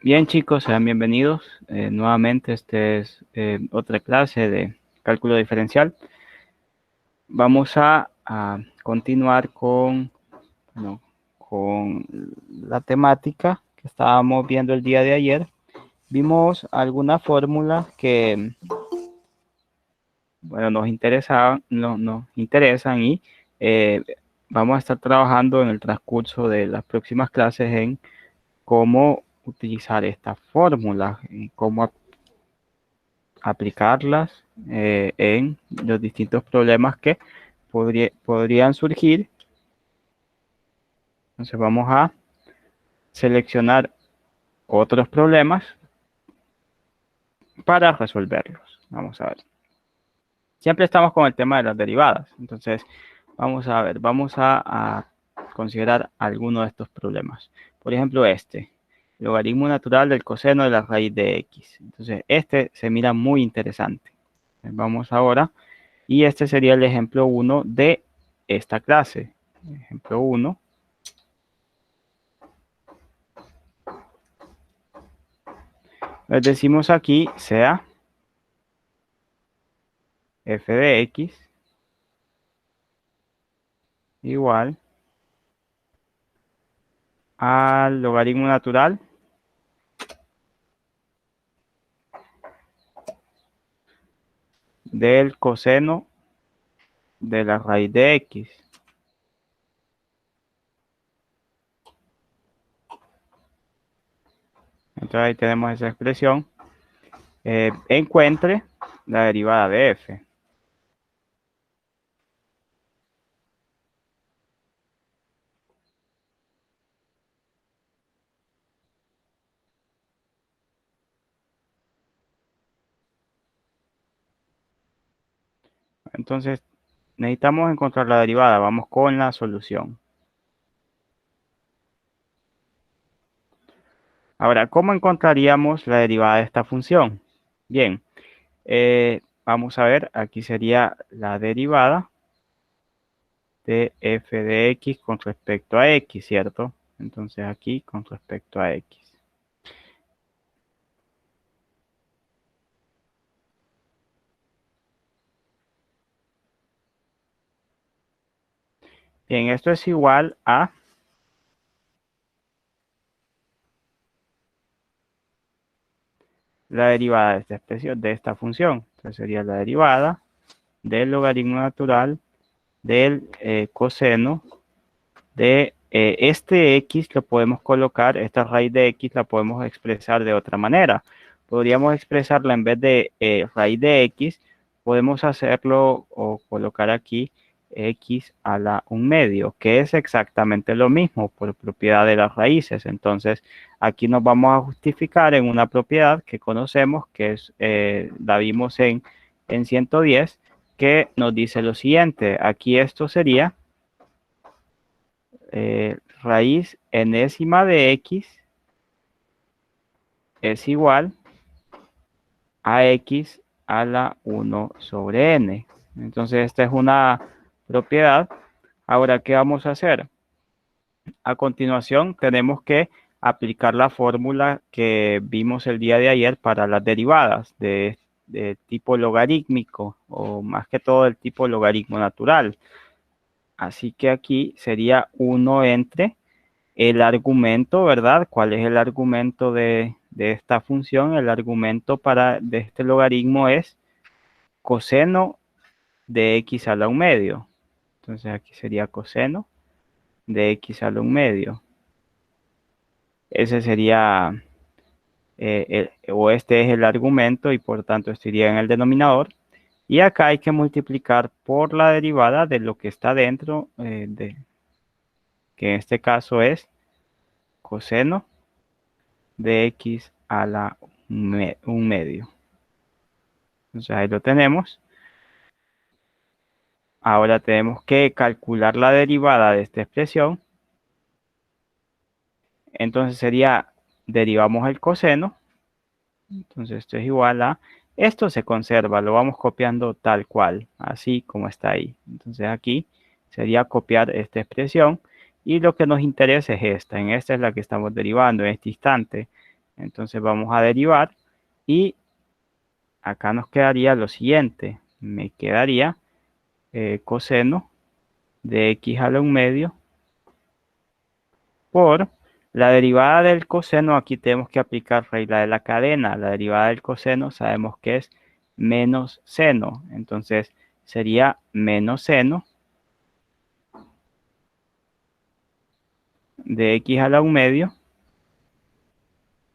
Bien, chicos, sean bienvenidos. Nuevamente, esta es otra clase de cálculo diferencial. Vamos a continuar con la temática que estábamos viendo el día de ayer. Vimos algunas fórmulas que, bueno, nos interesan y vamos a estar trabajando en el transcurso de las próximas clases en cómo utilizar estas fórmulas, y cómo aplicarlas en los distintos problemas que podrían surgir. Entonces vamos a seleccionar otros problemas para resolverlos. Vamos a ver. Siempre estamos con el tema de las derivadas. Entonces vamos a ver, vamos a considerar alguno de estos problemas. Por ejemplo, logaritmo natural del coseno de la raíz de x. Entonces este se mira muy interesante. Vamos ahora. Y este sería el ejemplo 1 de esta clase. Ejemplo 1. Les decimos aquí sea f de x igual al logaritmo natural del coseno de la raíz de x. Entonces ahí tenemos esa expresión. Encuentre la derivada de f. Entonces necesitamos encontrar la derivada. Vamos con la solución. Ahora, ¿cómo encontraríamos la derivada de esta función? Bien, vamos a ver, aquí sería la derivada de f de x con respecto a x, ¿cierto? Entonces aquí con respecto a x. Bien, esto es igual a la derivada de esta expresión, de esta función. Entonces sería la derivada del logaritmo natural del coseno de este x. Lo podemos colocar, esta raíz de x la podemos expresar de otra manera. Podríamos expresarla en vez de raíz de x, podemos hacerlo o colocar aquí x a la 1/2, que es exactamente lo mismo por propiedad de las raíces. Entonces, aquí nos vamos a justificar en una propiedad que conocemos, que es, la vimos en 110, que nos dice lo siguiente. Aquí esto sería raíz enésima de x es igual a x a la 1 sobre n. Entonces esta es una propiedad. Ahora, ¿qué vamos a hacer? A continuación tenemos que aplicar la fórmula que vimos el día de ayer para las derivadas de tipo logarítmico, o más que todo el tipo logaritmo natural. Así que aquí sería 1 entre el argumento, ¿verdad? ¿Cuál es el argumento de esta función? El argumento de este logaritmo es coseno de x a la 1/2. Entonces aquí sería coseno de x a la 1/2. Ese sería, este es el argumento y por tanto esto iría en el denominador. Y acá hay que multiplicar por la derivada de lo que está dentro, que en este caso es coseno de x a la 1/2. Entonces ahí lo tenemos. Ahora tenemos que calcular la derivada de esta expresión. Entonces sería, derivamos el coseno. Entonces esto es igual a, esto se conserva, lo vamos copiando tal cual, así como está ahí. Entonces aquí sería copiar esta expresión. Y lo que nos interesa es esta. En esta es la que estamos derivando en este instante. Entonces vamos a derivar y acá nos quedaría lo siguiente. Me quedaría coseno de x a la 1 medio por la derivada del coseno. Aquí tenemos que aplicar regla de la cadena. La derivada del coseno sabemos que es menos seno. Entonces sería menos seno de x a la 1 medio.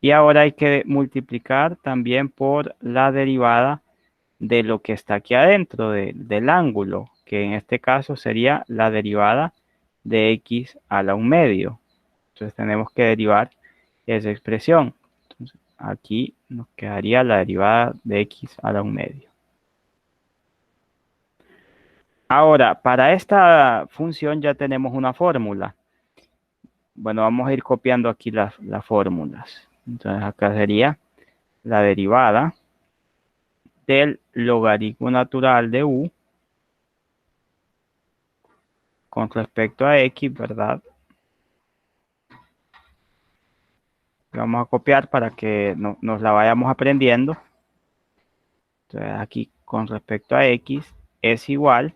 Y ahora hay que multiplicar también por la derivada de lo que está aquí adentro del ángulo, que en este caso sería la derivada de x a la 1 medio. Entonces tenemos que derivar esa expresión. Entonces, aquí nos quedaría la derivada de x a la 1 medio. Ahora, para esta función ya tenemos una fórmula. Bueno, vamos a ir copiando aquí las fórmulas. Entonces acá sería la derivada del logaritmo natural de u con respecto a x, ¿verdad? Vamos a copiar para que nos la vayamos aprendiendo. Entonces aquí con respecto a x es igual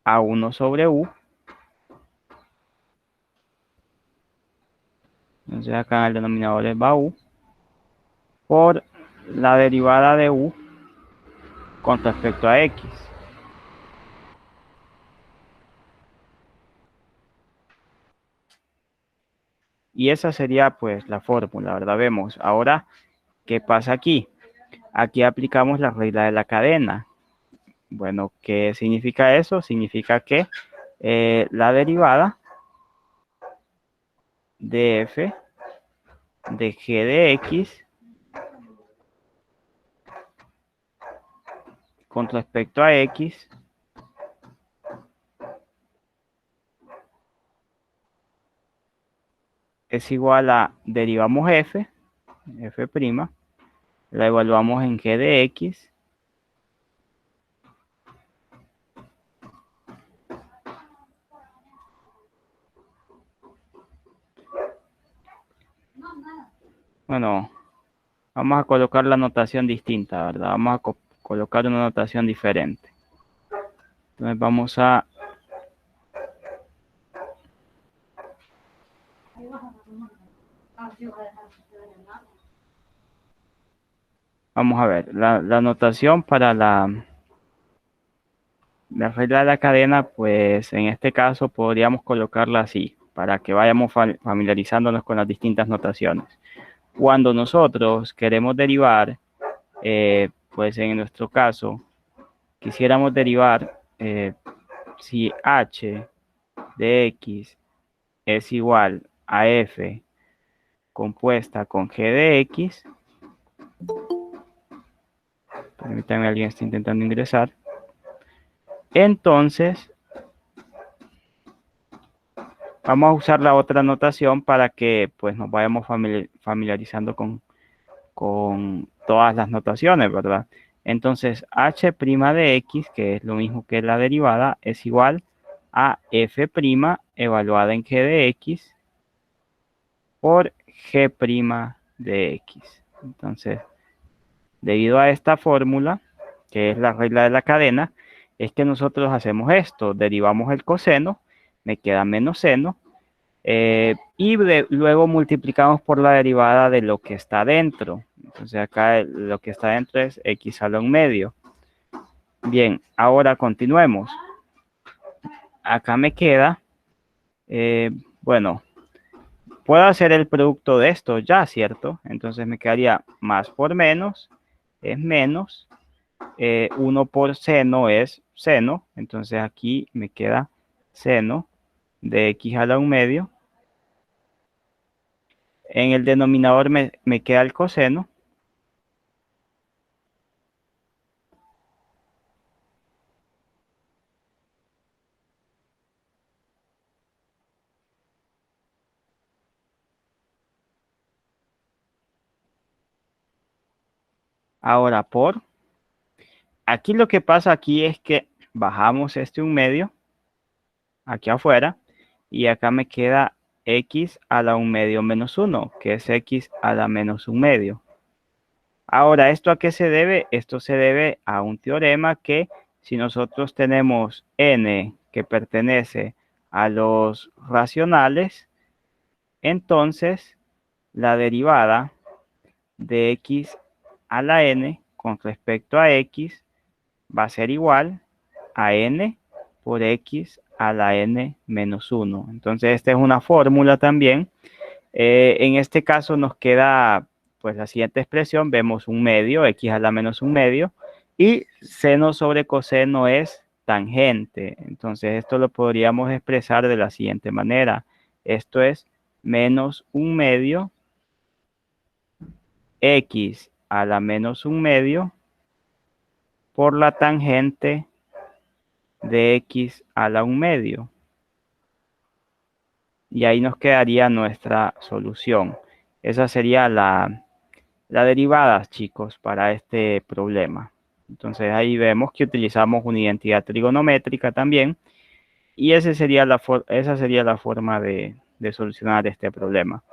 a 1 sobre u. Entonces acá en el denominador va u por la derivada de u con respecto a x. Y esa sería pues la fórmula, ¿verdad? Vemos ahora qué pasa aquí. Aquí aplicamos la regla de la cadena. Bueno, ¿qué significa eso? Significa que la derivada de f de g de x con respecto a x es igual a, derivamos f prima, la evaluamos en g de x bueno, vamos a colocar la notación distinta, ¿verdad? Vamos a colocar una notación diferente. Entonces vamos a ver, la notación para la regla de la cadena, pues en este caso podríamos colocarla así, para que vayamos familiarizándonos con las distintas notaciones. Cuando nosotros queremos derivar, pues en nuestro caso, quisiéramos derivar si h de x es igual a f compuesta con g de x. Permítanme, alguien está intentando ingresar. Entonces, vamos a usar la otra notación para que pues nos vayamos familiarizando con todas las notaciones, ¿verdad? Entonces, h' de x, que es lo mismo que la derivada, es igual a f' evaluada en g de x por g' de x. Entonces, debido a esta fórmula, que es la regla de la cadena, es que nosotros hacemos esto, derivamos el coseno, me queda menos seno, y luego multiplicamos por la derivada de lo que está dentro. Entonces acá lo que está dentro es x a la 1 medio. Bien, ahora continuemos. Acá me queda, bueno, puedo hacer el producto de esto ya, ¿cierto? Entonces me quedaría más por menos, es menos, 1 por seno es seno, entonces aquí me queda seno de x a la 1 medio. En el denominador me queda el coseno. Ahora aquí lo que pasa aquí es que bajamos este 1 medio aquí afuera y acá me queda x a la 1/2 menos 1, que es x a la menos 1/2. Ahora, ¿esto a qué se debe? Esto se debe a un teorema que si nosotros tenemos n que pertenece a los racionales, entonces la derivada de x a la n con respecto a x va a ser igual a n por x a la n menos 1. Entonces, esta es una fórmula también. En este caso nos queda pues la siguiente expresión. Vemos un medio, x a la menos 1/2, y seno sobre coseno es tangente. Entonces, esto lo podríamos expresar de la siguiente manera. Esto es menos 1/2 x a la menos 1/2 por la tangente de x a la 1/2. Y ahí nos quedaría nuestra solución. Esa sería la derivada, chicos, para este problema. Entonces ahí vemos que utilizamos una identidad trigonométrica también. Y esa sería la forma de solucionar este problema.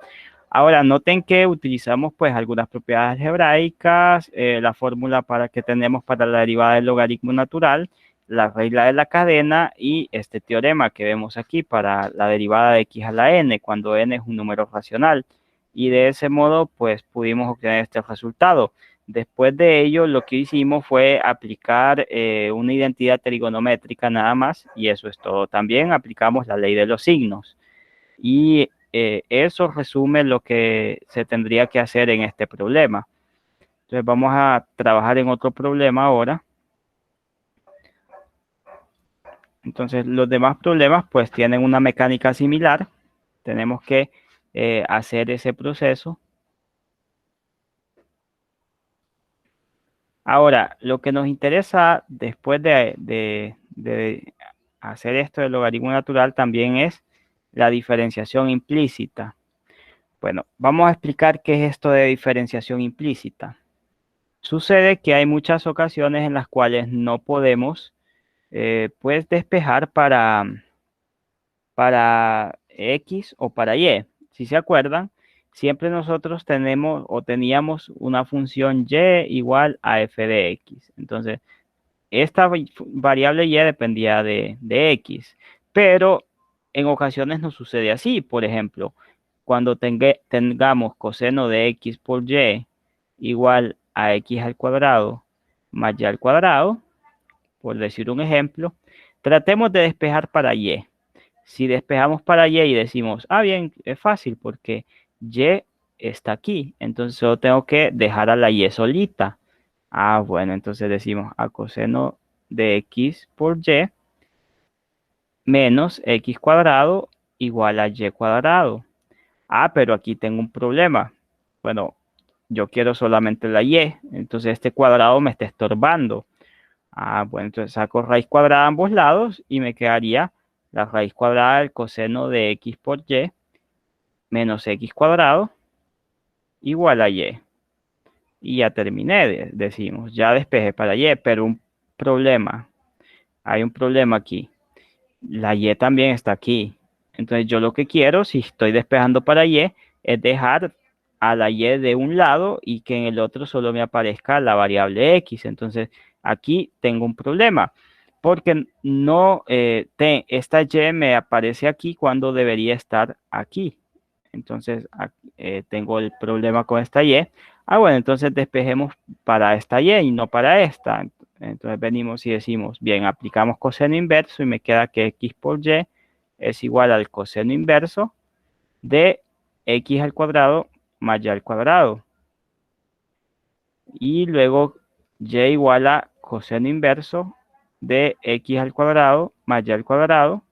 Ahora, noten que utilizamos pues algunas propiedades algebraicas, la fórmula que tenemos para la derivada del logaritmo natural, la regla de la cadena y este teorema que vemos aquí para la derivada de x a la n, cuando n es un número racional. Y de ese modo, pues pudimos obtener este resultado. Después de ello, lo que hicimos fue aplicar una identidad trigonométrica nada más, y eso es todo. También aplicamos la ley de los signos. Y eso resume lo que se tendría que hacer en este problema. Entonces vamos a trabajar en otro problema ahora. Entonces los demás problemas pues tienen una mecánica similar. Tenemos que hacer ese proceso. Ahora, lo que nos interesa después de hacer esto del logaritmo natural también es la diferenciación implícita. Bueno, vamos a explicar qué es esto de diferenciación implícita. Sucede que hay muchas ocasiones en las cuales no podemos pues despejar para X o para Y. Si se acuerdan, siempre nosotros tenemos o teníamos una función Y igual a f de X. Entonces, esta variable Y dependía de X, pero en ocasiones no sucede así. Por ejemplo, cuando tengamos coseno de X por Y igual a X al cuadrado más Y al cuadrado, por decir un ejemplo, tratemos de despejar para Y. Si despejamos para Y y decimos, bien, es fácil porque Y está aquí, entonces solo tengo que dejar a la Y solita. Bueno, entonces decimos a coseno de X por Y menos X cuadrado igual a Y cuadrado. Pero aquí tengo un problema. Bueno, yo quiero solamente la Y, entonces este cuadrado me está estorbando. Bueno, entonces saco raíz cuadrada a ambos lados y me quedaría la raíz cuadrada del coseno de X por Y menos X cuadrado igual a Y. Y ya terminé, decimos, ya despejé para Y, pero un problema, hay un problema aquí. La Y también está aquí. Entonces yo lo que quiero, si estoy despejando para Y, es dejar a la Y de un lado y que en el otro solo me aparezca la variable X. Entonces aquí tengo un problema porque no esta Y me aparece aquí cuando debería estar aquí. Entonces tengo el problema con esta Y. Bueno, entonces despejemos para esta Y y no para esta. Entonces venimos y decimos, bien, aplicamos coseno inverso y me queda que X por Y es igual al coseno inverso de X al cuadrado más Y al cuadrado. Y luego Y igual a coseno inverso de X al cuadrado más Y al cuadrado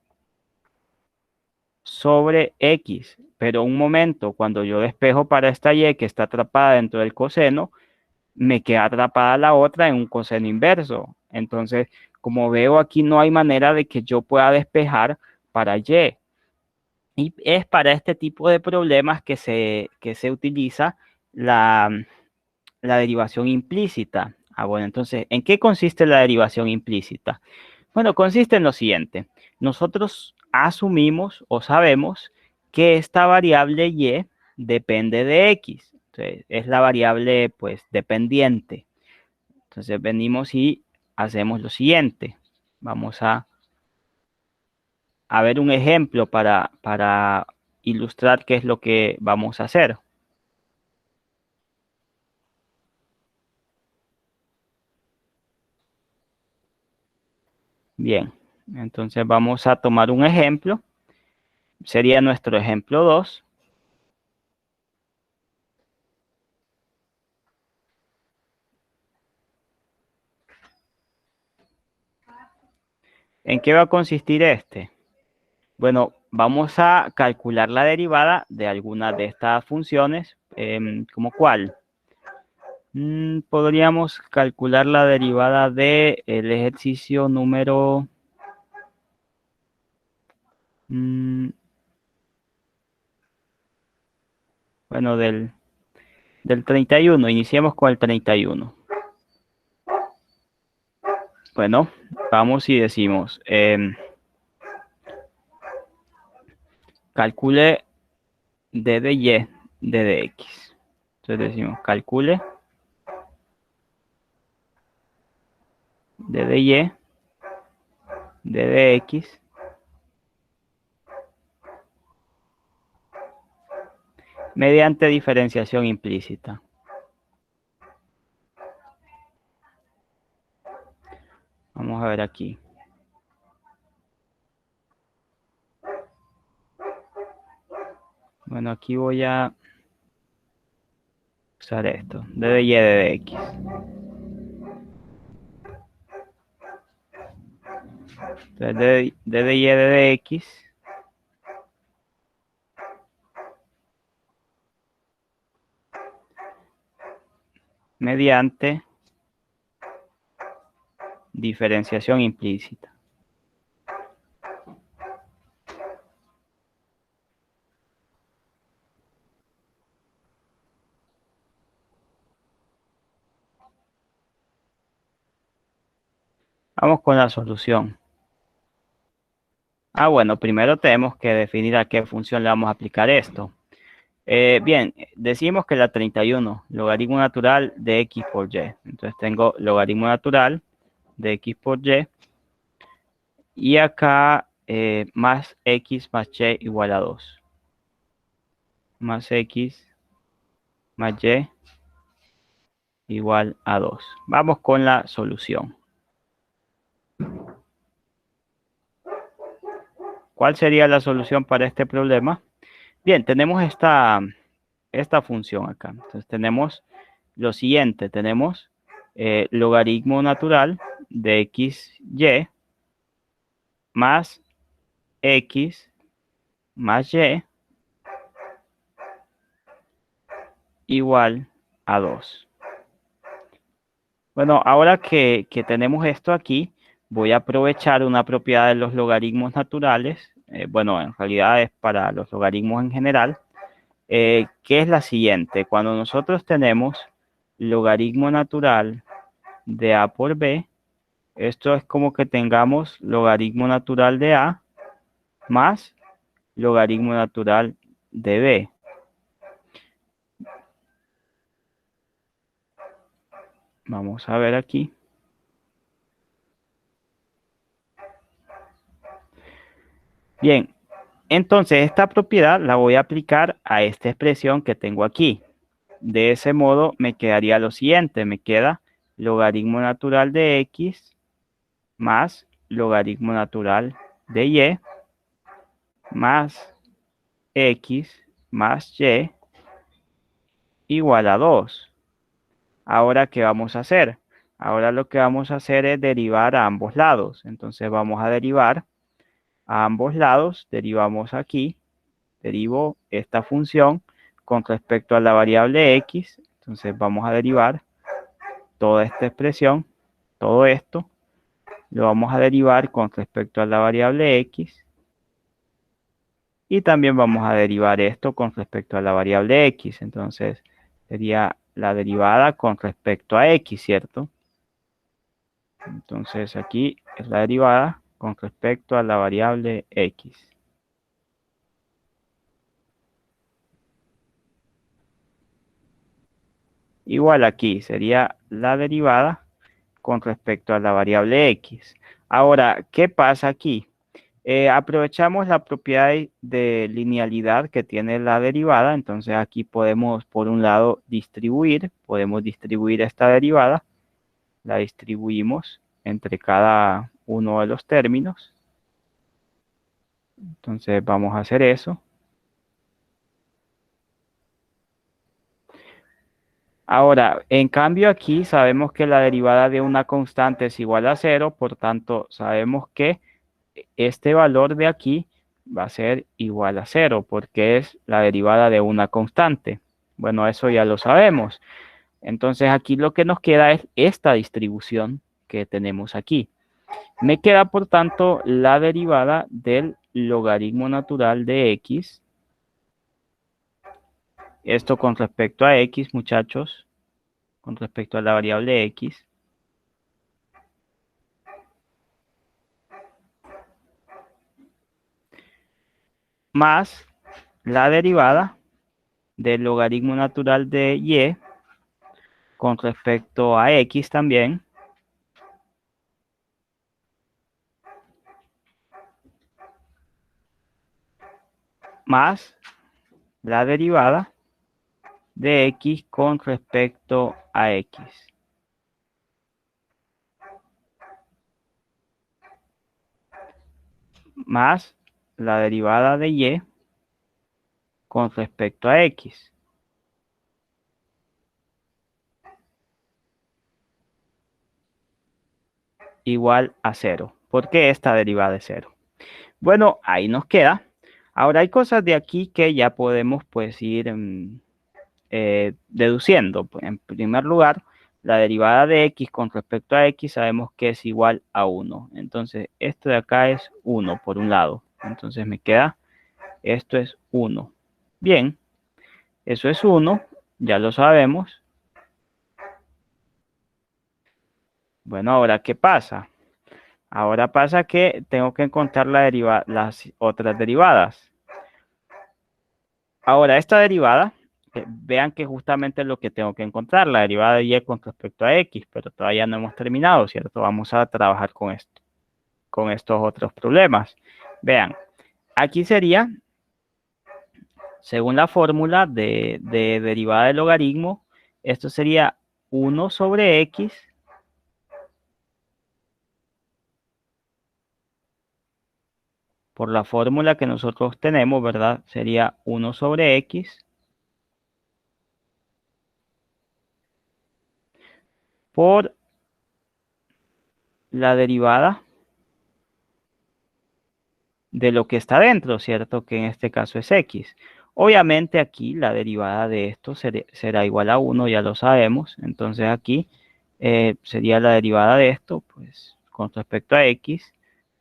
sobre X. Pero un momento, cuando yo despejo para esta Y que está atrapada dentro del coseno, me queda atrapada la otra en un coseno inverso. Entonces, como veo aquí, no hay manera de que yo pueda despejar para Y. Y es para este tipo de problemas que se utiliza la derivación implícita. Bueno, entonces, ¿en qué consiste la derivación implícita? Bueno, consiste en lo siguiente. Nosotros asumimos o sabemos que esta variable y depende de x. Entonces, es la variable pues dependiente. Entonces venimos y hacemos lo siguiente. Vamos a ver un ejemplo para ilustrar qué es lo que vamos a hacer. Bien, entonces vamos a tomar un ejemplo. Sería nuestro ejemplo 2. ¿En qué va a consistir este? Bueno, vamos a calcular la derivada de alguna de estas funciones. ¿Cómo cuál? Podríamos calcular la derivada del ejercicio número... bueno, del 31. Iniciemos con el 31. Bueno, vamos y decimos, calcule d de y, d de x. Entonces decimos, calcule d de y, d de x, mediante diferenciación implícita. Vamos a ver aquí. Bueno, aquí voy a usar esto, d de y, d de x. Entonces, d de y, d de x mediante diferenciación implícita. Vamos con la solución. Bueno, primero tenemos que definir a qué función le vamos a aplicar esto. Bien, decimos que la 31, logaritmo natural de x por y. Entonces tengo logaritmo natural de x por y. Y acá más x más y igual a 2. Más x más y igual a 2. Vamos con la solución. ¿Cuál sería la solución para este problema? Bien, tenemos esta función acá. Entonces tenemos lo siguiente. Tenemos logaritmo natural de xy más x más y igual a 2. Bueno, ahora que tenemos esto aquí, voy a aprovechar una propiedad de los logaritmos naturales. Bueno, en realidad es para los logaritmos en general, que es la siguiente. Cuando nosotros tenemos logaritmo natural de a por b, esto es como que tengamos logaritmo natural de a más logaritmo natural de b. Vamos a ver aquí. Bien, entonces esta propiedad la voy a aplicar a esta expresión que tengo aquí. De ese modo me quedaría lo siguiente. Me queda logaritmo natural de x más logaritmo natural de y más x más y igual a 2. Ahora, ¿qué vamos a hacer? Ahora lo que vamos a hacer es derivar a ambos lados. Entonces vamos a derivar a ambos lados. Derivamos aquí. Derivo esta función con respecto a la variable x. Entonces vamos a derivar toda esta expresión, todo esto, lo vamos a derivar con respecto a la variable x. Y también vamos a derivar esto con respecto a la variable x. Entonces sería la derivada con respecto a x, ¿cierto? Entonces aquí es la derivada con respecto a la variable x. igual aquí sería la derivada con respecto a la variable x. Ahora, ¿qué pasa aquí? Aprovechamos la propiedad de linealidad que tiene la derivada, entonces aquí podemos, por un lado, podemos distribuir esta derivada, la distribuimos entre cada uno de los términos, entonces vamos a hacer eso. Ahora, en cambio aquí sabemos que la derivada de una constante es igual a cero, por tanto sabemos que este valor de aquí va a ser igual a cero porque es la derivada de una constante. Bueno, eso ya lo sabemos. Entonces aquí lo que nos queda es esta distribución que tenemos aquí. Me queda, por tanto, la derivada del logaritmo natural de x. Esto con respecto a x, muchachos, con respecto a la variable x. Más la derivada del logaritmo natural de y con respecto a x también. Más la derivada de x con respecto a x. Más la derivada de y con respecto a x. Igual a 0. ¿Por qué esta derivada es 0? Bueno, ahí nos queda. Ahora hay cosas de aquí que ya podemos pues ir deduciendo. Pues, en primer lugar, la derivada de x con respecto a x sabemos que es igual a 1. Entonces, esto de acá es 1 por un lado. Entonces me queda, esto es 1. Bien, eso es 1, ya lo sabemos. Bueno, ahora, ¿qué pasa? Ahora pasa que tengo que encontrar las otras derivadas. Ahora, esta derivada, vean que justamente es lo que tengo que encontrar, la derivada de y con respecto a x, pero todavía no hemos terminado, ¿cierto? Vamos a trabajar con esto, con estos otros problemas. Vean, aquí sería, según la fórmula de derivada del logaritmo, esto sería 1 sobre x por la fórmula que nosotros tenemos, ¿verdad? Sería 1 sobre x por la derivada de lo que está dentro, ¿cierto? Que en este caso es x. Obviamente aquí la derivada de esto será igual a 1, ya lo sabemos. Entonces aquí sería la derivada de esto, pues con respecto a x,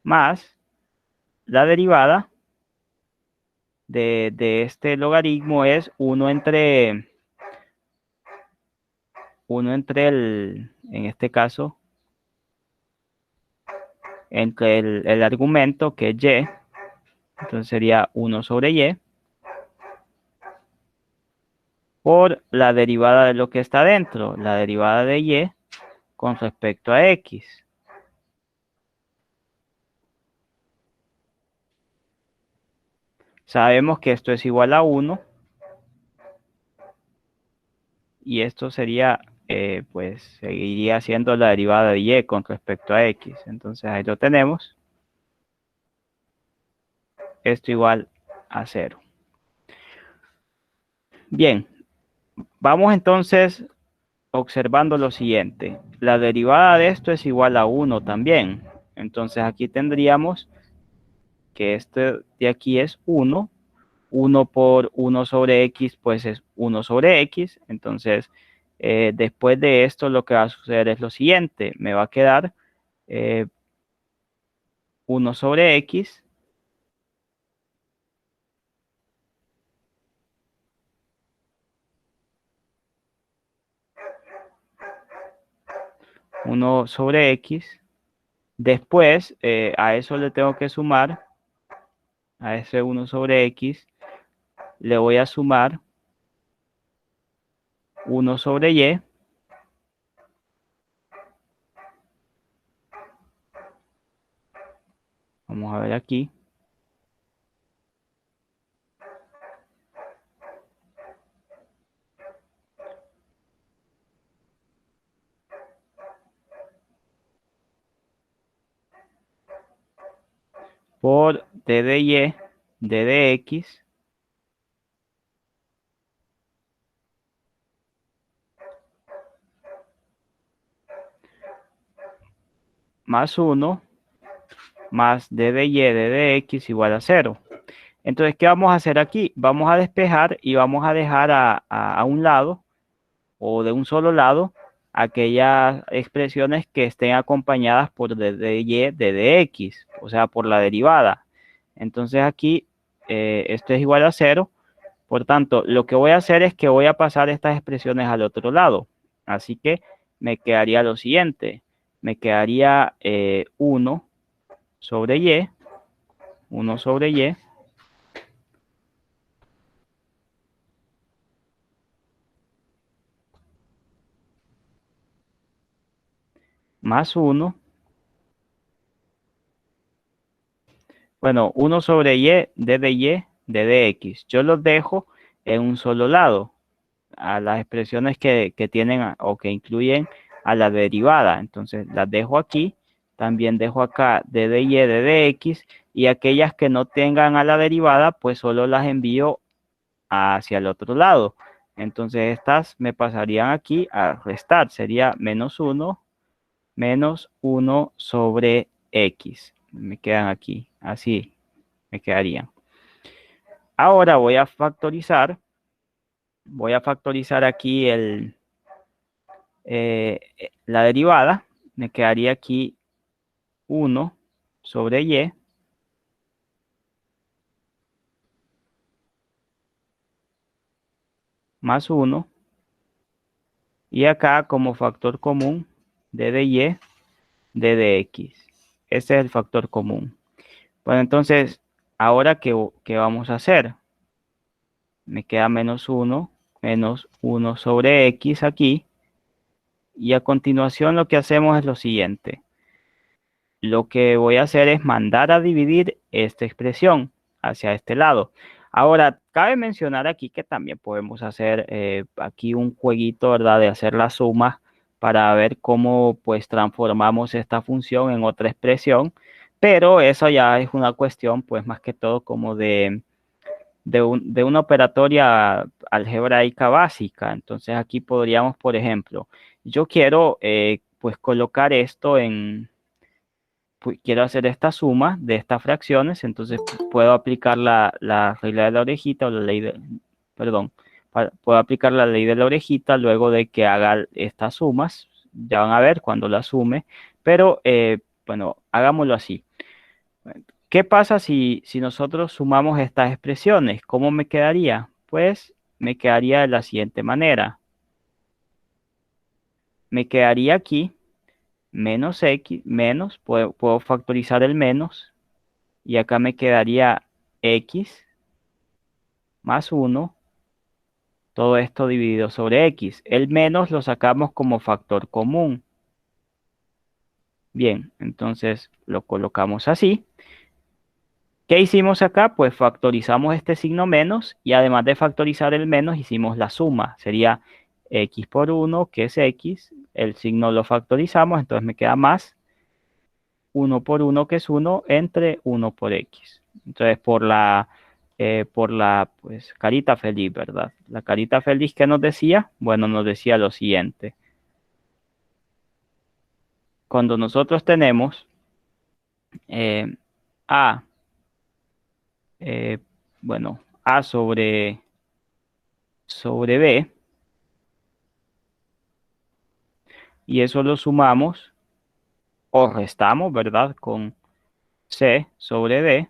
más la derivada de este logaritmo es 1 entre en este caso, entre el argumento que es y, entonces sería 1 sobre y, por la derivada de lo que está dentro, la derivada de y con respecto a x. Sabemos que esto es igual a 1 y esto sería, pues seguiría siendo la derivada de y con respecto a x. Entonces ahí lo tenemos. Esto igual a 0. Bien, vamos entonces observando lo siguiente. La derivada de esto es igual a 1 también. Entonces aquí tendríamos que este de aquí es 1. 1 por 1 sobre x, pues es 1 sobre x. Entonces, después de esto, lo que va a suceder es lo siguiente. Me va a quedar 1 sobre x. 1 sobre x. Después, a eso le tengo que sumar, a ese 1 sobre x, le voy a sumar 1 sobre y. Vamos a ver aquí. Por d de y, d de x, más 1, más d de y, d de x igual a 0. Entonces, ¿qué vamos a hacer aquí? Vamos a despejar y vamos a dejar a un lado, o de un solo lado, aquellas expresiones que estén acompañadas por d de y, d de x, o sea, por la derivada. Entonces aquí esto es igual a 0. Por tanto, lo que voy a hacer es que voy a pasar estas expresiones al otro lado. Así que me quedaría lo siguiente. Me quedaría 1 sobre y, 1 sobre y, más 1. Bueno, 1 sobre y, d de y, d de x. Yo los dejo en un solo lado, a las expresiones que tienen o que incluyen a la derivada. Entonces las dejo aquí. También dejo acá d de y, d de x. Y aquellas que no tengan a la derivada, pues solo las envío hacia el otro lado. Entonces estas me pasarían aquí a restar. Sería menos 1 sobre x. Me quedan aquí. Así me quedarían. Ahora voy a factorizar. Voy a factorizar aquí la derivada. Me quedaría aquí 1 sobre y más 1. Y acá como factor común d de y, d de x. Ese es el factor común. Bueno, entonces, ahora ¿qué vamos a hacer? Me queda menos 1 sobre x aquí. Y a continuación lo que hacemos es lo siguiente. Lo que voy a hacer es mandar a dividir esta expresión hacia este lado. Ahora, cabe mencionar aquí que también podemos hacer aquí un jueguito, ¿verdad? De hacer la suma para ver cómo pues transformamos esta función en otra expresión. Pero eso ya es una cuestión pues más que todo como de una operatoria algebraica básica. Entonces aquí podríamos, por ejemplo, yo quiero pues colocar esto quiero hacer esta suma de estas fracciones, entonces puedo aplicar la regla de la orejita o la ley de, perdón, puedo aplicar la ley de la orejita luego de que haga estas sumas, ya van a ver cuando la sume, pero bueno, hagámoslo así. ¿Qué pasa si nosotros sumamos estas expresiones? ¿Cómo me quedaría? Pues me quedaría de la siguiente manera. Me quedaría aquí menos x, menos, puedo factorizar el menos, y acá me quedaría x más 1, todo esto dividido sobre x. El menos lo sacamos como factor común. Bien, entonces lo colocamos así. ¿Qué hicimos acá? Pues factorizamos este signo menos y además de factorizar el menos hicimos la suma. Sería x por 1, que es x. El signo lo factorizamos, entonces me queda más 1 por 1, que es 1, entre 1 por x. Entonces por la pues, carita feliz, ¿verdad? La carita feliz que nos decía, bueno, nos decía lo siguiente. Cuando nosotros tenemos eh, a, eh, bueno, a sobre b, y eso lo sumamos o restamos, ¿verdad? Con c sobre d.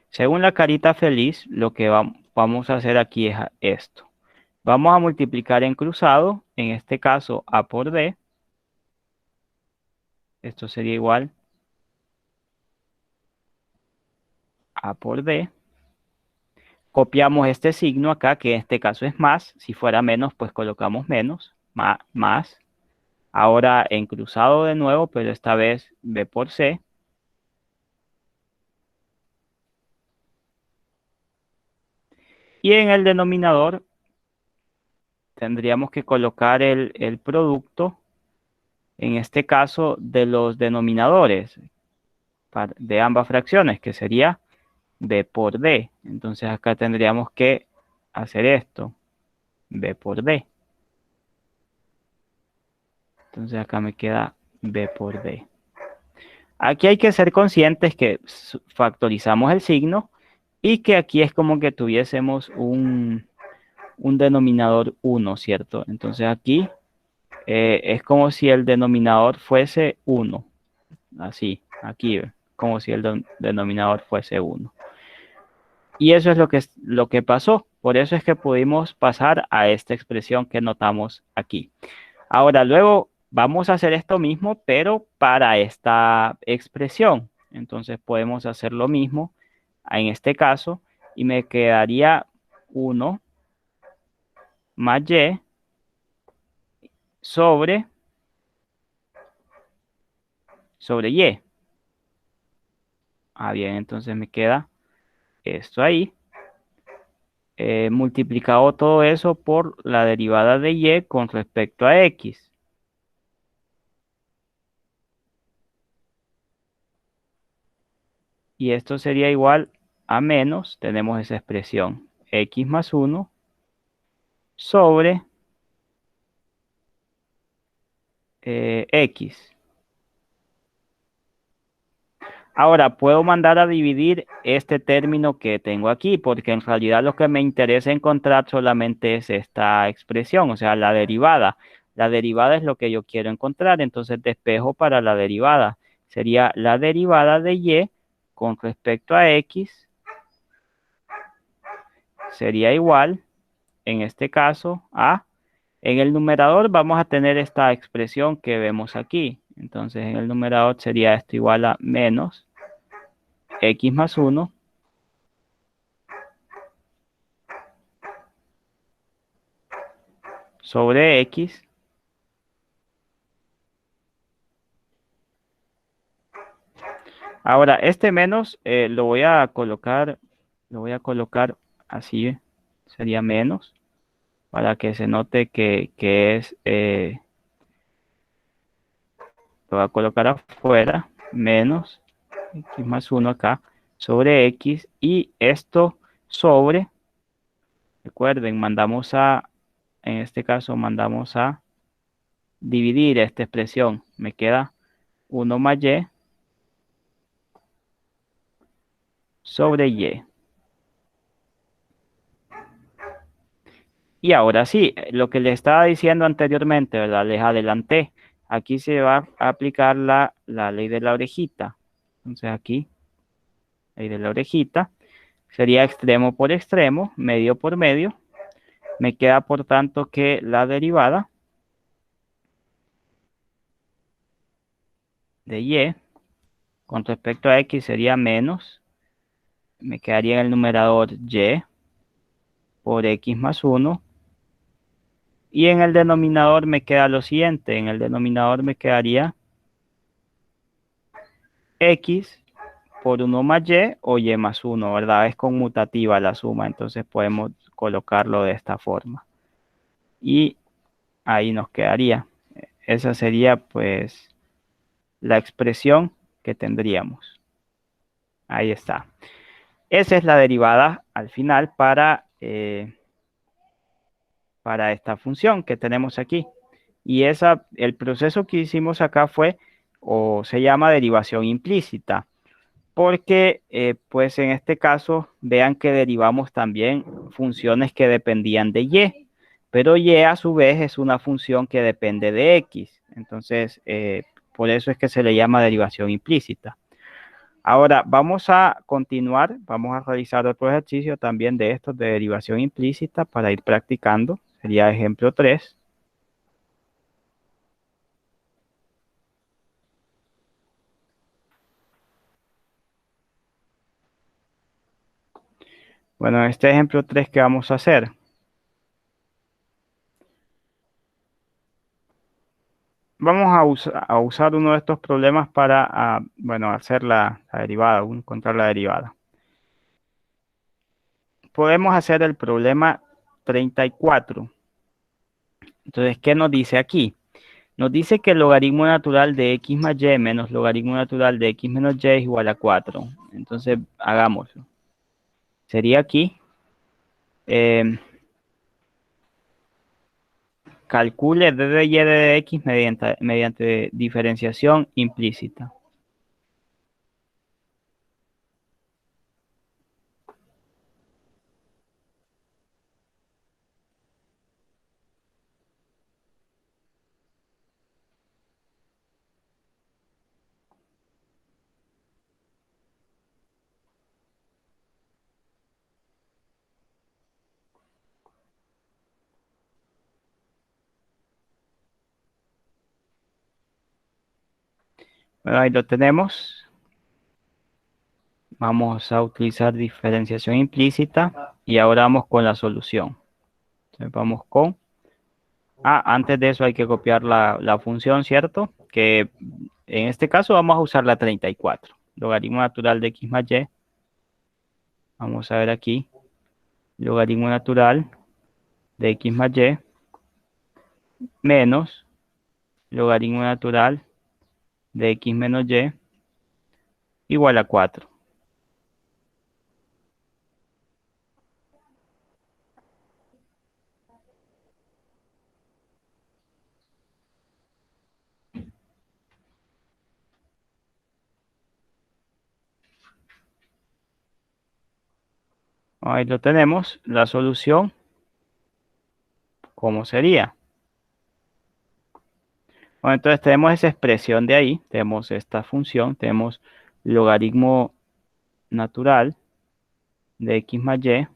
Según la carita feliz, lo que vamos a hacer aquí es esto. Vamos a multiplicar en cruzado, en este caso a por d. Esto sería igual A por D. Copiamos este signo acá, que en este caso es más. Si fuera menos, pues colocamos menos, más. Ahora en cruzado de nuevo, pero esta vez B por C. Y en el denominador tendríamos que colocar el producto, en este caso, de los denominadores de ambas fracciones, que sería B por D. Entonces acá tendríamos que hacer esto, B por D. Entonces acá me queda B por D. Aquí hay que ser conscientes que factorizamos el signo y que aquí es como que tuviésemos un denominador 1, ¿cierto? Entonces aquí es como si el denominador fuese 1. Así, aquí, como si el denominador fuese 1. Y eso es lo que pasó. Por eso es que pudimos pasar a esta expresión que notamos aquí. Ahora, luego vamos a hacer esto mismo, pero para esta expresión. Entonces podemos hacer lo mismo en este caso y me quedaría 1 más y sobre y. Ah, bien, entonces me queda esto ahí. Multiplicado todo eso por la derivada de y con respecto a x. Y esto sería igual a menos, tenemos esa expresión, x más 1 sobre x. Ahora, puedo mandar a dividir este término que tengo aquí, porque en realidad lo que me interesa encontrar solamente es esta expresión, o sea, la derivada. La derivada es lo que yo quiero encontrar, entonces despejo para la derivada. Sería la derivada de y con respecto a x, sería igual, en este caso, a... En el numerador vamos a tener esta expresión que vemos aquí. Entonces, en el numerador sería esto igual a menos x más 1 sobre x. Ahora, este menos lo voy a colocar así, sería menos, para que se note que es, lo voy a colocar afuera, menos x más 1 acá, sobre x, y esto sobre, recuerden, en este caso mandamos a dividir esta expresión, me queda 1 más y sobre y. Y ahora sí, lo que les estaba diciendo anteriormente, ¿verdad? Les adelanté. Aquí se va a aplicar la ley de la orejita. Entonces aquí, ley de la orejita, sería extremo por extremo, medio por medio. Me queda por tanto que la derivada de y con respecto a x sería menos. Me quedaría en el numerador y por x más 1. Y en el denominador me queda lo siguiente. En el denominador me quedaría x por 1 más y o y más 1, ¿verdad? Es conmutativa la suma, entonces podemos colocarlo de esta forma. Y ahí nos quedaría. Esa sería pues la expresión que tendríamos. Ahí está. Esa es la derivada al final para esta función que tenemos aquí. Y el proceso que hicimos acá fue, o se llama derivación implícita. Porque, pues en este caso, vean que derivamos también funciones que dependían de y, pero y a su vez es una función que depende de x. Entonces, por eso es que se le llama derivación implícita. Ahora, vamos a continuar, vamos a realizar otro ejercicio también de estos de derivación implícita para ir practicando. Sería ejemplo 3. Bueno, en este ejemplo 3, ¿qué vamos a hacer? Vamos a usar uno de estos problemas para, bueno, hacer la derivada, encontrar la derivada. Podemos hacer el problema 34. Entonces, ¿qué nos dice aquí? Nos dice que el logaritmo natural de x más y menos logaritmo natural de x menos y es igual a 4. Entonces, hagámoslo. Sería aquí, eh, calcule d de y de x mediante diferenciación implícita. Bueno, ahí lo tenemos. Vamos a utilizar diferenciación implícita y ahora vamos con la solución. Entonces vamos con... antes de eso hay que copiar la función, ¿cierto? Que en este caso vamos a usar la 34. Logaritmo natural de x más y. Vamos a ver aquí. Logaritmo natural de x más y menos logaritmo natural de x menos y igual a 4. Ahí lo tenemos. La solución, ¿cómo sería? Bueno, entonces tenemos esa expresión de ahí, tenemos esta función, tenemos logaritmo natural de x más y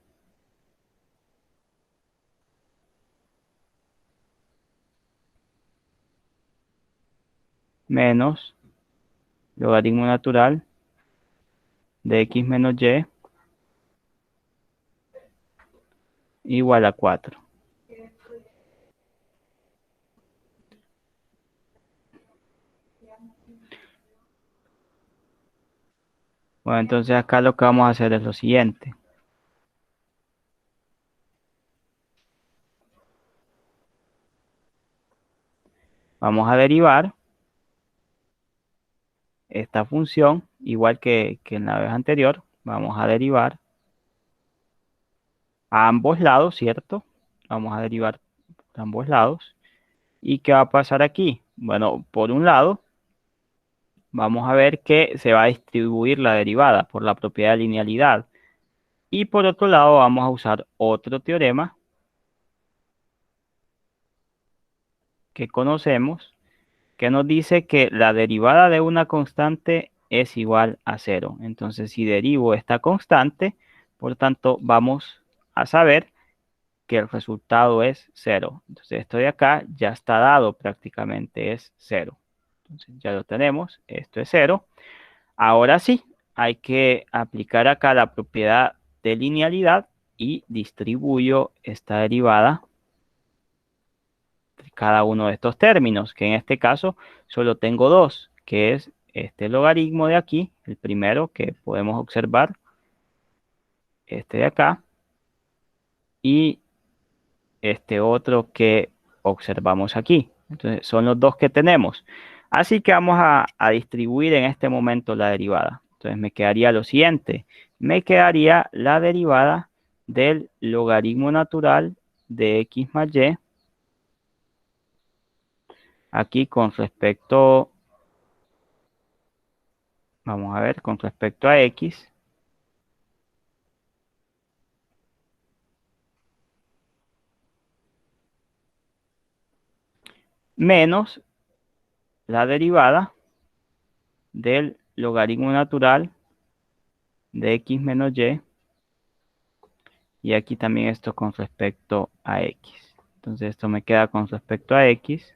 menos logaritmo natural de x menos y igual a 4. Bueno, entonces acá lo que vamos a hacer es lo siguiente. Vamos a derivar esta función, igual que en la vez anterior. Vamos a derivar a ambos lados, ¿cierto? Vamos a derivar a ambos lados. ¿Y qué va a pasar aquí? Bueno, por un lado, vamos a ver que se va a distribuir la derivada por la propiedad de linealidad. Y por otro lado, vamos a usar otro teorema que conocemos, que nos dice que la derivada de una constante es igual a cero. Entonces, si derivo esta constante, por tanto, vamos a saber que el resultado es cero. Entonces, esto de acá ya está dado prácticamente, es cero. Entonces, ya lo tenemos, esto es cero. Ahora sí, hay que aplicar acá la propiedad de linealidad y distribuyo esta derivada de cada uno de estos términos, que en este caso solo tengo dos, que es este logaritmo de aquí, el primero que podemos observar, este de acá, y este otro que observamos aquí. Entonces, son los dos que tenemos. Así que vamos a distribuir en este momento la derivada. Entonces, me quedaría lo siguiente. Me quedaría la derivada del logaritmo natural de x más y. Aquí con respecto, vamos a ver, con respecto a x, menos la derivada del logaritmo natural de x menos y. Y aquí también esto con respecto a x. Entonces esto me queda con respecto a x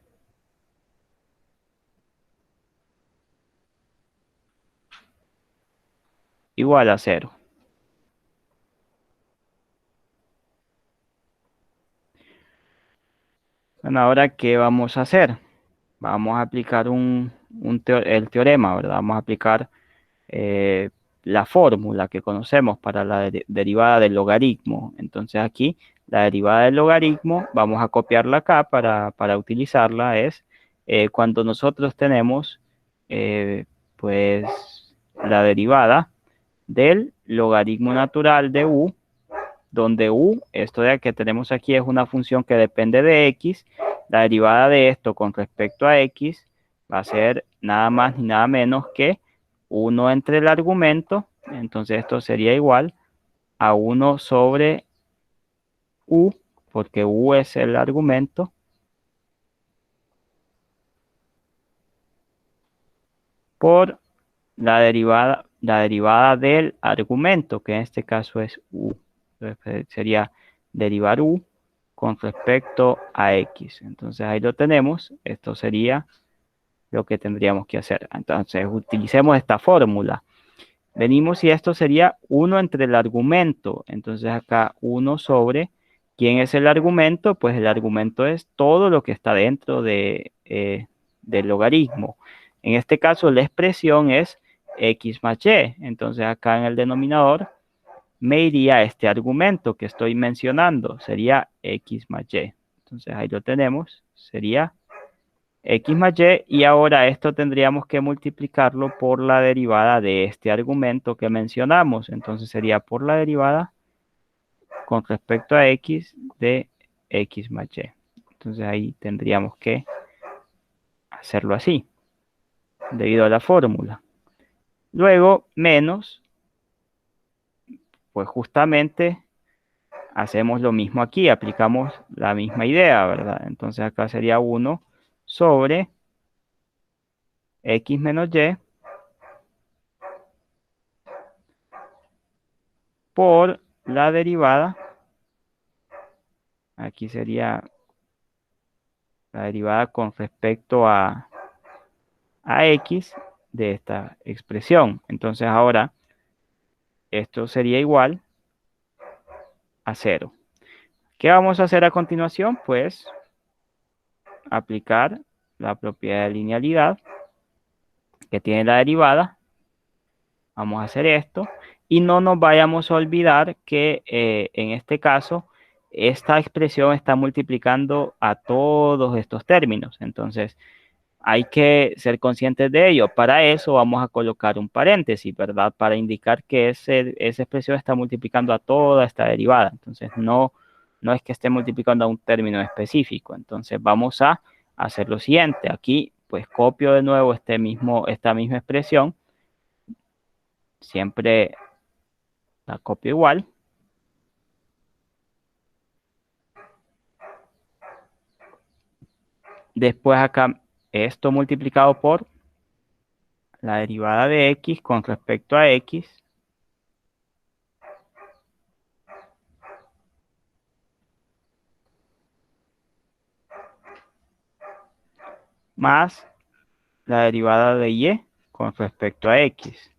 igual a cero. Bueno, ahora, ¿qué vamos a hacer? Vamos a aplicar el teorema, ¿verdad? Vamos a aplicar eh, la fórmula que conocemos para la derivada del logaritmo. Entonces aquí, la derivada del logaritmo, vamos a copiarla acá para utilizarla, es cuando nosotros tenemos, pues, la derivada del logaritmo natural de u, donde u, esto de que tenemos aquí, es una función que depende de x. La derivada de esto con respecto a x va a ser nada más ni nada menos que 1 entre el argumento. Entonces esto sería igual a 1 sobre u, porque u es el argumento, por la derivada del argumento, que en este caso es u. Entonces sería derivar u con respecto a x. Entonces ahí lo tenemos. Esto sería lo que tendríamos que hacer. Entonces utilicemos esta fórmula. Venimos y esto sería 1 entre el argumento. Entonces acá 1 sobre, ¿quién es el argumento? Pues el argumento es todo lo que está dentro del logaritmo. En este caso la expresión es x más y. Entonces acá en el denominador me iría este argumento que estoy mencionando. Sería x más y. Entonces ahí lo tenemos. Sería x más y, y ahora esto tendríamos que multiplicarlo por la derivada de este argumento que mencionamos. Entonces sería por la derivada con respecto a x de x más y. Entonces ahí tendríamos que hacerlo así, debido a la fórmula. Luego, menos, pues justamente hacemos lo mismo aquí, aplicamos la misma idea, ¿verdad? Entonces acá sería 1 sobre x menos y por la derivada. Aquí sería la derivada con respecto a x de esta expresión. Entonces ahora esto sería igual a 0. ¿Qué vamos a hacer a continuación? Pues aplicar la propiedad de linealidad que tiene la derivada. Vamos a hacer esto y no nos vayamos a olvidar que en este caso esta expresión está multiplicando a todos estos términos. Entonces hay que ser conscientes de ello. Para eso vamos a colocar un paréntesis, ¿verdad? Para indicar que esa expresión está multiplicando a toda esta derivada. Entonces no es que esté multiplicando a un término específico. Entonces vamos a hacer lo siguiente. Aquí pues copio de nuevo esta misma expresión. Siempre la copio igual. Después acá esto multiplicado por la derivada de x con respecto a x más la derivada de y con respecto a x.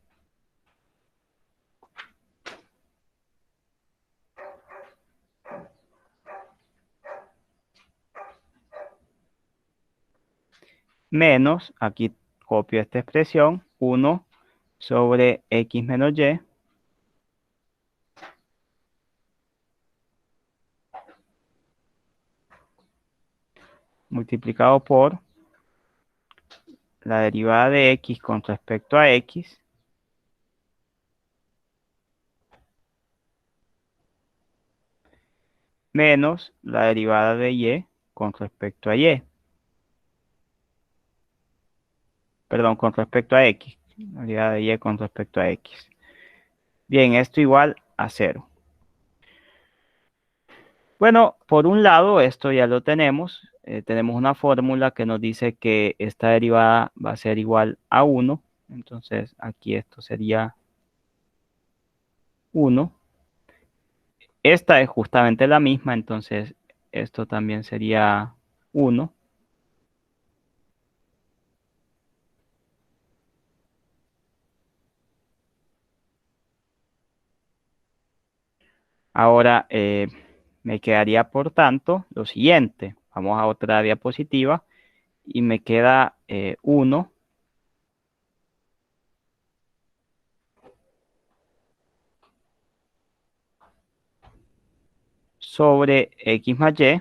Menos, aquí copio esta expresión, 1 sobre x menos y multiplicado por la derivada de x con respecto a x menos la derivada de y con respecto a y. Perdón, con respecto a x. La derivada de y con respecto a x. Bien, esto igual a 0. Bueno, por un lado, esto ya lo tenemos. Tenemos una fórmula que nos dice que esta derivada va a ser igual a 1. Entonces, aquí esto sería 1. Esta es justamente la misma, entonces esto también sería 1. Ahora me quedaría, por tanto, lo siguiente. Vamos a otra diapositiva y me queda 1 sobre x más y.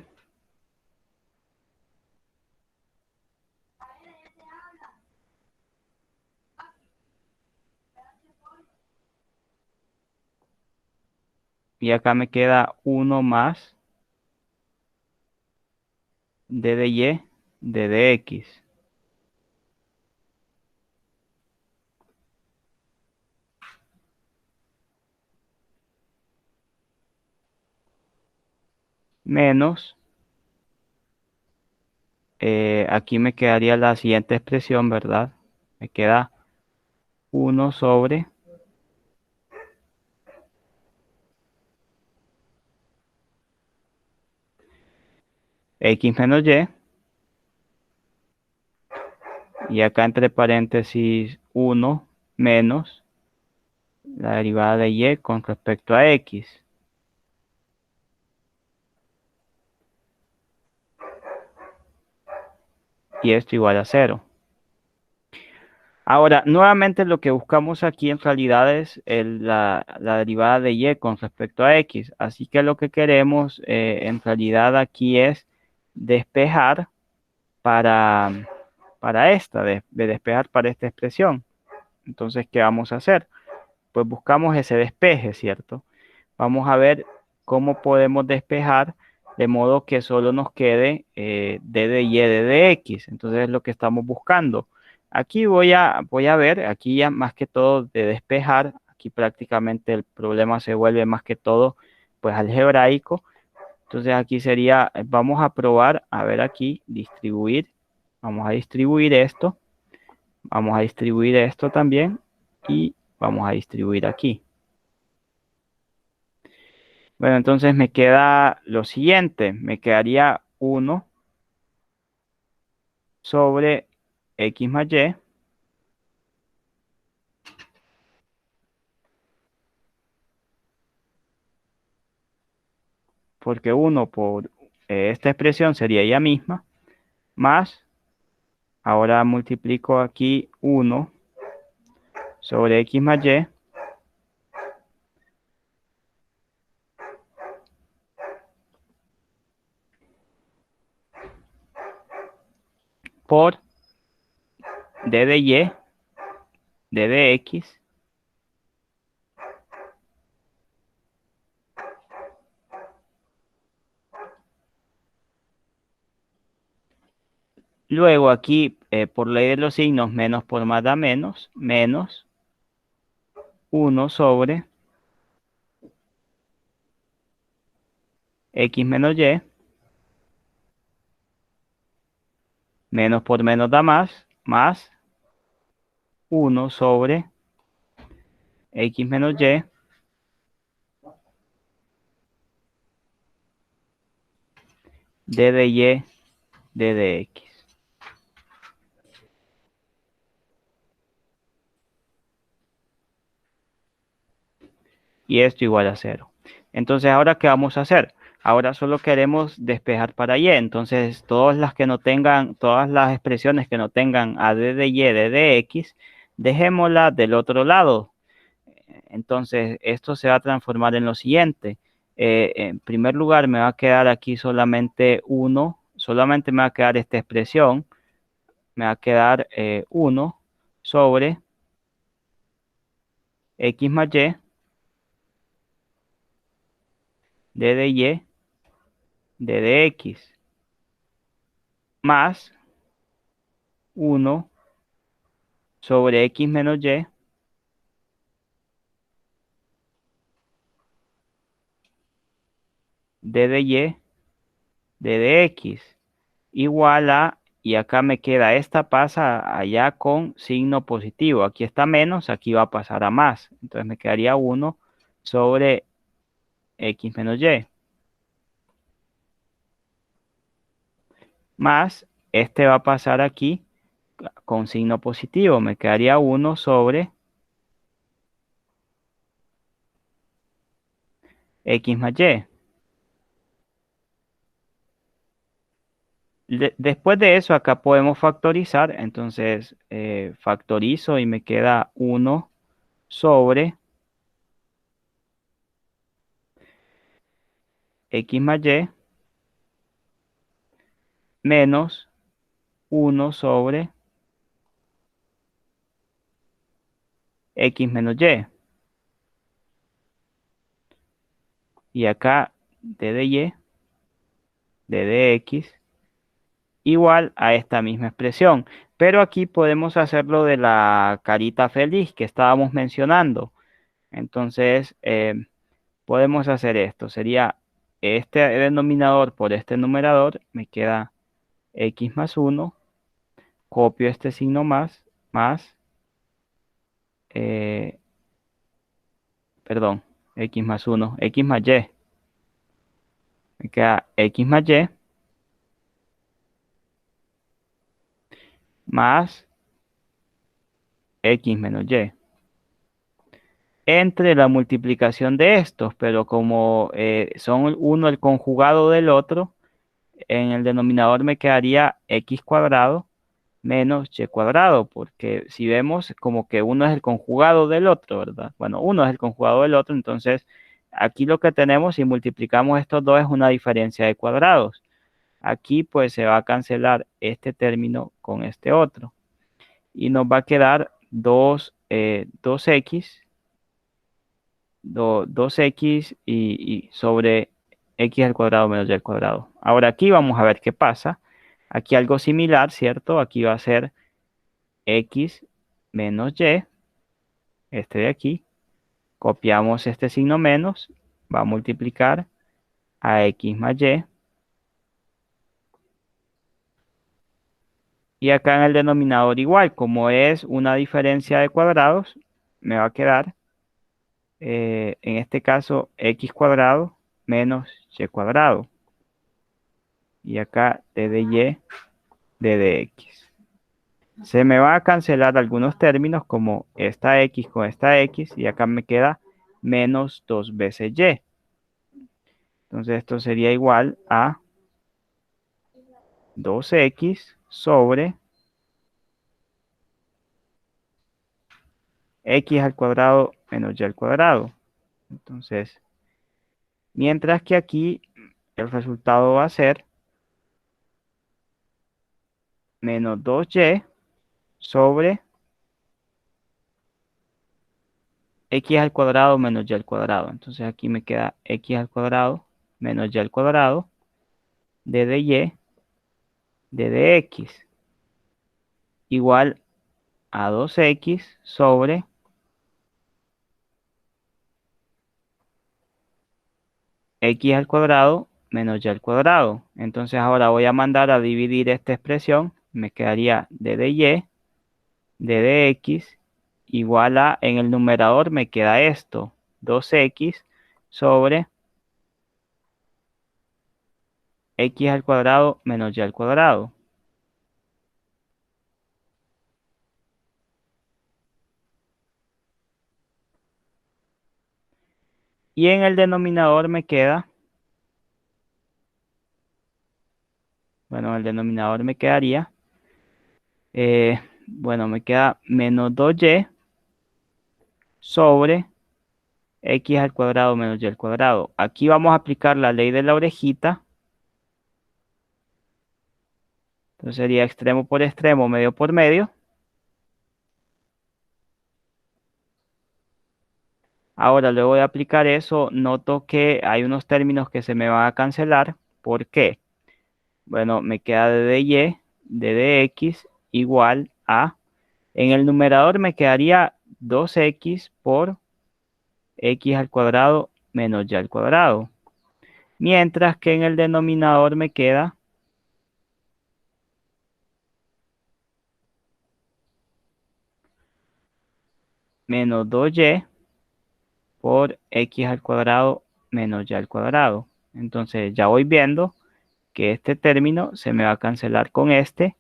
Y acá me queda 1 más d de y de dx. Menos, aquí me quedaría la siguiente expresión, ¿verdad? Me queda 1 sobre x menos y acá entre paréntesis 1 menos la derivada de y con respecto a x. Y esto igual a 0. Ahora, nuevamente lo que buscamos aquí en realidad es la derivada de y con respecto a x. Así que lo que queremos en realidad aquí es despejar para esta, de despejar para esta expresión. Entonces, ¿qué vamos a hacer? Pues buscamos ese despeje, ¿cierto? Vamos a ver cómo podemos despejar de modo que solo nos quede d de y de dx. Entonces es lo que estamos buscando. Aquí voy a ver, aquí ya más que todo de despejar, aquí prácticamente el problema se vuelve más que todo pues algebraico. Entonces aquí sería, vamos a probar, a ver aquí, distribuir. Vamos a distribuir esto. Vamos a distribuir esto también y vamos a distribuir aquí. Bueno, entonces me queda lo siguiente, me quedaría 1 sobre x más y, porque 1 por esta expresión sería ella misma, más, ahora multiplico aquí 1 sobre x más y por d de y de dx. Luego aquí, por ley de los signos, menos por más da menos, menos 1 sobre x menos y, menos por menos da más 1 sobre x menos y d de y de dx. Y esto igual a 0. Entonces, ¿ahora qué vamos a hacer? Ahora solo queremos despejar para y. Entonces, todas las que no tengan, todas las expresiones que no tengan a d de y de dx, dejémoslas del otro lado. Entonces, esto se va a transformar en lo siguiente. En primer lugar, me va a quedar aquí solamente 1, solamente me va a quedar esta expresión, me va a quedar 1 sobre x más y, d de y de dx, más 1 sobre x menos y d de y de dx igual a, y acá me queda, esta pasa allá con signo positivo. Aquí está menos, aquí va a pasar a más. Entonces me quedaría 1 sobre x menos y. Más, este va a pasar aquí con signo positivo. Me quedaría 1 sobre x más y. Después de eso, acá podemos factorizar. Entonces, factorizo y me queda 1 sobre x más y menos 1 sobre x menos y. Y acá d de y, d de x, igual a esta misma expresión. Pero aquí podemos hacerlo de la carita feliz que estábamos mencionando. Entonces, podemos hacer esto. Sería este denominador por este numerador. Me queda x más 1. Copio este signo más, eh, perdón, x más 1, x más y. Me queda x más y más x menos y. Entre la multiplicación de estos, pero como son uno el conjugado del otro, en el denominador me quedaría x cuadrado menos y cuadrado, porque si vemos como que uno es el conjugado del otro, ¿verdad? Bueno, uno es el conjugado del otro, entonces aquí lo que tenemos si multiplicamos estos dos es una diferencia de cuadrados. Aquí pues se va a cancelar este término con este otro y nos va a quedar 2x 2x y sobre x al cuadrado menos y al cuadrado. Ahora aquí vamos a ver qué pasa. Aquí algo similar, ¿cierto? Aquí va a ser x menos y, este de aquí. Copiamos este signo menos, va a multiplicar a x más y. Y acá en el denominador igual, como es una diferencia de cuadrados, me va a quedar, en este caso, x cuadrado menos y cuadrado. Y acá d de y, d de x. Se me va a cancelar algunos términos como esta x con esta x y acá me queda menos 2 veces y. Entonces esto sería igual a 2x sobre x al cuadrado menos y al cuadrado. Entonces, mientras que aquí el resultado va a ser menos 2y sobre x al cuadrado menos y al cuadrado. Entonces aquí me queda x al cuadrado menos y al cuadrado d de y d de x igual a 2x sobre x al cuadrado menos y al cuadrado. Entonces ahora voy a mandar a dividir esta expresión. Me quedaría d de y, d de x igual a, en el numerador me queda esto, 2x sobre x al cuadrado menos y al cuadrado. Y en el denominador me queda, bueno, en el denominador me quedaría, bueno, me queda menos 2y sobre x al cuadrado menos y al cuadrado. Aquí vamos a aplicar la ley de la orejita. Entonces sería extremo por extremo, medio por medio. Ahora, luego de aplicar eso, noto que hay unos términos que se me van a cancelar. ¿Por qué? Bueno, me queda d de y, d de x igual a, en el numerador me quedaría 2x por x al cuadrado menos y al cuadrado. Mientras que en el denominador me queda menos 2y por x al cuadrado menos y al cuadrado. Entonces ya voy viendo que este término se me va a cancelar con este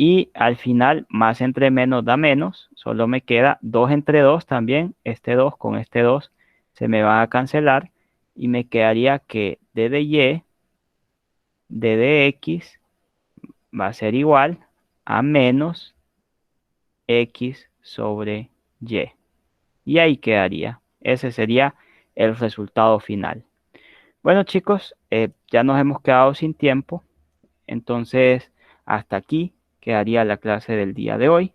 y al final más entre menos da menos, solo me queda 2 entre 2 también, este 2 con este 2 se me va a cancelar y me quedaría que d de y, d de x va a ser igual a menos X sobre Y. Y ahí quedaría. Ese sería el resultado final. Bueno, chicos, ya nos hemos quedado sin tiempo. Entonces, hasta aquí quedaría la clase del día de hoy.